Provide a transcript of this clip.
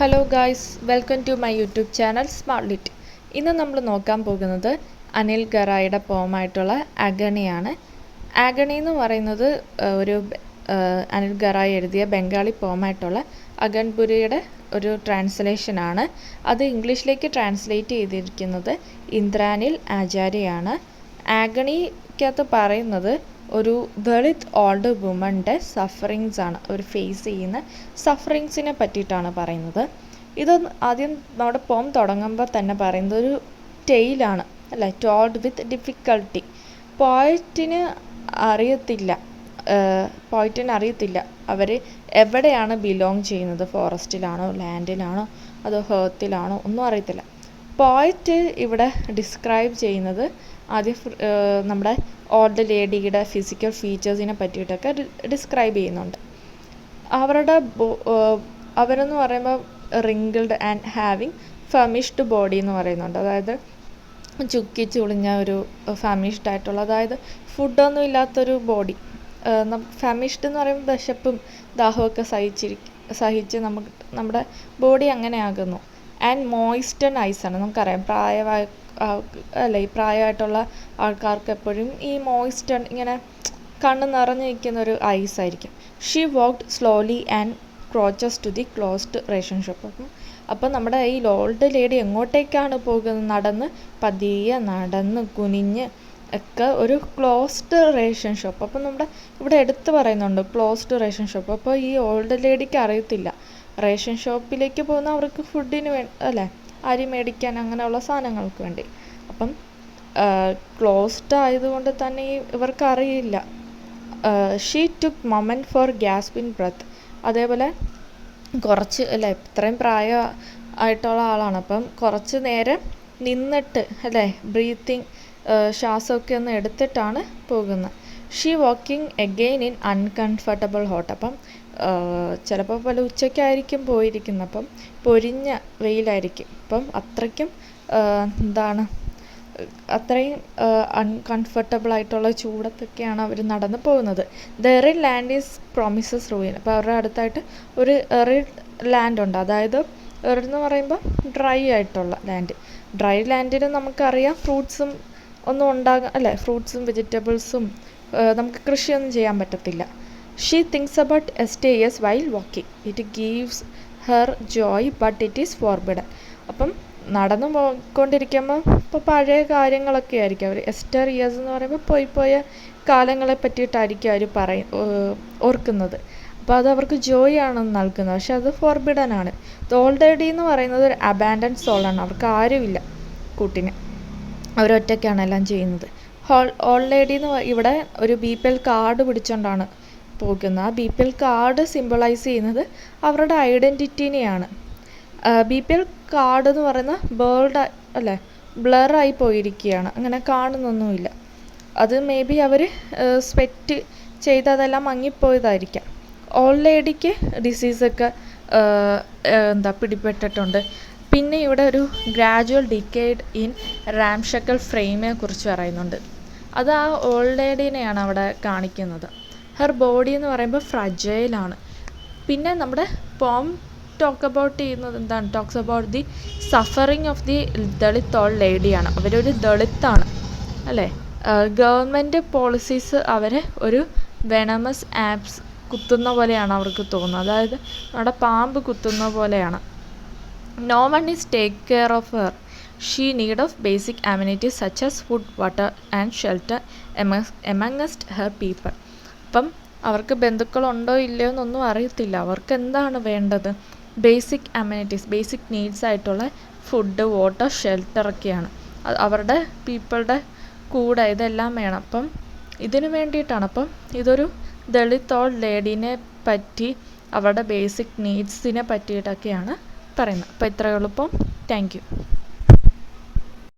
Hello guys, welcome to my YouTube channel Smart Lit. ഇന്ന് നമ്മൾ നോക്കാൻ പോകുന്നത് അനിൽ ഗറായുടെ പോമായിട്ടുള്ള അഗണിയാണ്. അഗണി എന്ന് പറയുന്നത് ഒരു അനിൽ ഗറായി എഴുതിയ ബംഗാളി പോമായിട്ടുള്ള അഗൺപുരിയുടെ ഒരു ട്രാൻസ്ലേഷനാണ്. അത് ഇംഗ്ലീഷിലേക്ക് ട്രാൻസ്ലേറ്റ് ചെയ്തിരിക്കുന്നത് ഇന്ദ്രാനിൽ ആചാര്യയാണ്. ആഗണിക്കകത്ത് പറയുന്നത് ഒരു ദളിത് ഓൾഡ് വുമൻ്റെ സഫറിങ്സ് ആണ്, അവർ ഫേസ് ചെയ്യുന്ന സഫറിങ്സിനെ പറ്റിയിട്ടാണ് പറയുന്നത്. ഇത് ആദ്യം നമ്മുടെ പോം തുടങ്ങുമ്പോൾ തന്നെ പറയുന്നത് ഒരു ടെയിലാണ് അല്ലേ, ടോൾഡ് വിത്ത് ഡിഫിക്കൽട്ടി. പോയറ്റിന് അറിയത്തില്ല അവർ എവിടെയാണ് ബിലോങ് ചെയ്യുന്നത്, ഫോറസ്റ്റിലാണോ ലാൻഡിലാണോ അതോ ഹേർത്തിലാണോ ഒന്നും അറിയത്തില്ല. പോയറ്റ് ഇവിടെ ഡിസ്ക്രൈബ് ചെയ്യുന്നത് ആദ്യം നമ്മുടെ ഓൾഡ് ലേഡിയുടെ ഫിസിക്കൽ ഫീച്ചേഴ്സിനെ പറ്റിയിട്ടൊക്കെ ഡിസ്ക്രൈബ് ചെയ്യുന്നുണ്ട്. അവരെന്ന് പറയുമ്പോൾ റിങ്കിൾഡ് ആൻഡ് ഹാവിങ് ഫെമിഷ്ഡ് ബോഡി എന്ന് പറയുന്നുണ്ട്. അതായത് ചുക്കി ചുളിഞ്ഞ ഒരു ഫെമിഷ്ഡ് ആയിട്ടുള്ള, അതായത് ഫുഡൊന്നും ഇല്ലാത്തൊരു ബോഡി. ഫെമിഷ്ഡ് എന്ന് പറയുമ്പോൾ വിശപ്പും ദാഹമൊക്കെ സഹിച്ച് നമ്മുടെ ബോഡി അങ്ങനെ ആകുന്നു. ആൻഡ് മോയിസ്റ്റൺ ഐസാണ്. നമുക്കറിയാം ഈ പ്രായമായിട്ടുള്ള ആൾക്കാർക്ക് എപ്പോഴും ഈ മോയിസ്റ്റൺ ഇങ്ങനെ കണ്ണ് നിറഞ്ഞു നിൽക്കുന്ന ഒരു ഐസായിരിക്കും. She walked slowly and crouches to the closed ration shop. അപ്പം നമ്മുടെ ഈ ഓൾഡ് ലേഡി എങ്ങോട്ടേക്കാണ് പോകുന്നത്? പതിയെ നടന്ന് കുനിഞ്ഞ് ഒക്കെ ഒരു ക്ലോസ്ഡ് റേഷൻ ഷോപ്പ്. അപ്പം നമ്മുടെ ഇവിടെ എടുത്ത് പറയുന്നുണ്ട് ക്ലോസ്ഡ് റേഷൻ ഷോപ്പ്. അപ്പോൾ ഈ ഓൾഡ് ലേഡിക്ക് അറിയത്തില്ല റേഷൻ ഷോപ്പിലേക്ക് പോകുന്ന അവർക്ക് ഫുഡിന് അല്ലേ, അരി മേടിക്കാൻ അങ്ങനെയുള്ള സാധനങ്ങൾക്ക് വേണ്ടി. അപ്പം ക്ലോസ്ഡ് ആയതുകൊണ്ട് തന്നെ ഇവർക്ക് അറിയില്ല. She took moment for gasping breath. അതേപോലെ കുറച്ച് അല്ലേ, ഇത്രയും പ്രായമായിട്ടുള്ള ആളാണ്, അപ്പം കുറച്ച് നേരം നിന്നിട്ട് അല്ലേ, ബ്രീത്തിങ് ശ്വാസമൊക്കെ ഒന്ന് എടുത്തിട്ടാണ് പോകുന്നത്. She walking again in uncomfortable hot. അപ്പം ചിലപ്പോൾ പല ഉച്ചയ്ക്കായിരിക്കും പോയിരിക്കുന്നത്, അപ്പം പൊരിഞ്ഞ വെയിലായിരിക്കും. അപ്പം അത്രയും അൺകംഫർട്ടബിൾ ആയിട്ടുള്ള ചൂടത്തൊക്കെയാണ് അവർ നടന്ന് പോകുന്നത്. The arid land is promises ruin. അപ്പോൾ അവരുടെ അടുത്തായിട്ട് ഒരു എറിഡ് ലാൻഡ് ഉണ്ട്. അതായത് എറിഡ് എന്ന് പറയുമ്പോൾ ഡ്രൈ ആയിട്ടുള്ള ലാൻഡ്. ഡ്രൈ ലാൻഡിന് നമുക്കറിയാം ഫ്രൂട്ട്സും ഒന്നും ഉണ്ടാകാം അല്ലേ, ഫ്രൂട്ട്സും വെജിറ്റബിൾസും നമുക്ക് കൃഷിയൊന്നും ചെയ്യാൻ പറ്റത്തില്ല. She thinks about estates while walking. It gives her joy but it is forbidden. അപ്പം നടന്നു പോയിക്കൊണ്ടിരിക്കുമ്പോൾ ഇപ്പോൾ പഴയ കാര്യങ്ങളൊക്കെ ആയിരിക്കും അവർ എസ്റ്റേറിയസ് എന്ന് പറയുമ്പോൾ പോയ കാലങ്ങളെ പറ്റിയിട്ടായിരിക്കും അവർ ഓർക്കുന്നത്. അപ്പോൾ അത് അവർക്ക് ജോയ് ആണ് നൽകുന്നത്, പക്ഷെ അത് ഫോർബിഡൻ ആണ്. ഓൾഡ് ലേഡി എന്ന് പറയുന്നത് ഒരു അബാൻഡൻ സോളാണ്. അവർക്ക് ആരുമില്ല കൂട്ടിന്, അവരൊറ്റയ്ക്കാണ് എല്ലാം ചെയ്യുന്നത്. ഓൾഡ് ലേഡി എന്ന് ഇവിടെ ഒരു BPL കാർഡ് പിടിച്ചുകൊണ്ടാണ് പോകുന്നത്. ആ BPL കാർഡ് സിംബലൈസ് ചെയ്യുന്നത് അവരുടെ ഐഡൻറ്റിറ്റിനെയാണ്. BPL കാർഡ് എന്ന് പറയുന്ന ബ്ലറായി പോയിരിക്കുകയാണ്, അങ്ങനെ കാണുന്നൊന്നുമില്ല. അത് മേ ബി അവർ സ്വെറ്റ് ചെയ്ത് അതെല്ലാം മങ്ങിപ്പോയതായിരിക്കാം. ഓൾഡ് ലേഡിക്ക് ഡിസീസൊക്കെ പിടിപെട്ടിട്ടുണ്ട്. പിന്നെ ഇവിടെ ഒരു ഗ്രാജുവൽ ഡിക്കേഡ് ഇൻ റാംഷക്കൽ ഫ്രെയിമിനെ കുറിച്ച് പറയുന്നുണ്ട്. അത് ആ ഓൾഡ് ലേഡീനെയാണ് അവിടെ കാണിക്കുന്നത്. ഹെർ ബോഡി എന്ന് പറയുമ്പോൾ ഫ്രജൈലാണ്. പിന്നെ നമ്മുടെ poem talks about the suffering of the Dalit old ലേഡിയാണ്. അവരൊരു ദളിത്താണ് അല്ലേ. ഗവൺമെൻറ് പോളിസീസ് അവരെ ഒരു വെനമസ് ആപ്സ് കുത്തുന്ന പോലെയാണ് അവർക്ക് തോന്നുന്നത്, അതായത് നമ്മുടെ പാമ്പ് കുത്തുന്ന പോലെയാണ്. No one is take care of her. She need of basic amenities such as food, water and shelter amongst her people. അപ്പം അവർക്ക് ബന്ധുക്കളുണ്ടോ ഇല്ലയോ എന്നൊന്നും അറിയത്തില്ല. അവർക്ക് എന്താണ് വേണ്ടത്? ബേസിക് അമ്യൂണിറ്റീസ്, ബേസിക് നീഡ്സ് ആയിട്ടുള്ള ഫുഡ്, വാട്ടർ, ഷെൽട്ടറൊക്കെയാണ്. അവരുടെ പീപ്പിളുടെ കൂടെ ഇതെല്ലാം വേണം. അപ്പം ഇതിനു വേണ്ടിയിട്ടാണ്. അപ്പം ഇതൊരു ദളിത് ഓൾഡ് ലേഡീനെ പറ്റി, അവരുടെ ബേസിക് നീഡ്സിനെ പറ്റിയിട്ടൊക്കെയാണ് പറയുന്നത്. അപ്പോൾ ഇത്രയേ ഉള്ളൂ. ഇപ്പം താങ്ക് യു.